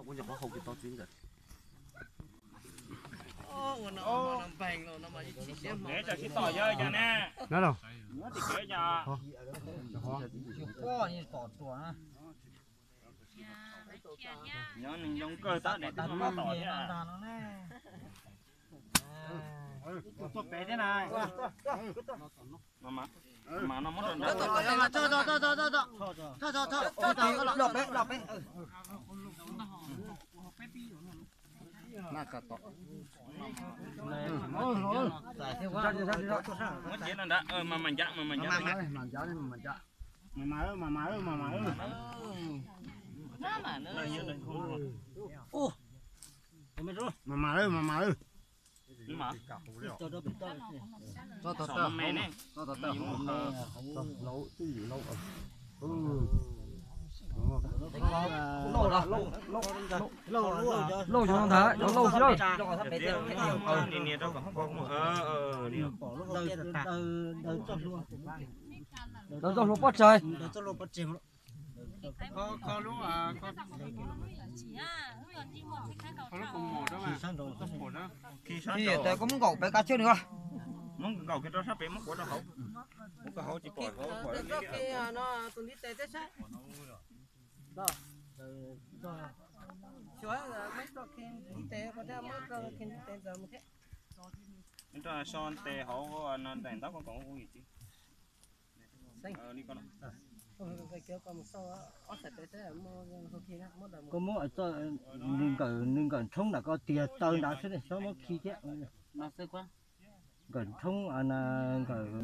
cũng nhập có hộp cái to chuyên rồi. Để cho cái tỏi rơi cho nè. Nó đâu? Nó thì kế cho. Có như tỏi chùa á. Nhớ mình dùng cơ ta để tao nó tỏi à. Tốt bé thế này. Mà nó mất rồi đó. Thôi. Lọp đấy. Nà cả to. Mất chuyện rồi đó. Mà mình dắt. Mà giá này mà giá. Mà ơi. Đây như đây không. Ô. Mày rồi. Mà ơi. Nhưng mà To. nó mè nè. To. Lâu cái gì lâu. Lâu cho nó thả, nó lâu chưa? Nè đâu có không. Điều. Đâu cho nó bắt trời. Có lúc có lúc cùng một đó mà. Cùng một đó. Khi sáng Thì rồi. tôi cũng gọt bé cá chưa nữa. Muốn cầu cái đó sắp bị mất của nó hậu. Muốn cái hậu chỉ còi hậu. Nó tuần đi tê tê sát. Đó. Chúa là mấy trò khen đi tê có thể mấy trò khen đi tê giờ một thế. Chúng ta son tè hậu nó đèn tóc còn có gì chứ? Đi con. Cái kiểu còn một số ở sạch tê tê mua không khi đó mua Có mỗi cho nên gần thông là có tiền tơi đã sẽ để cho nó khi chết. nó sẽ quá. Gần thông là gần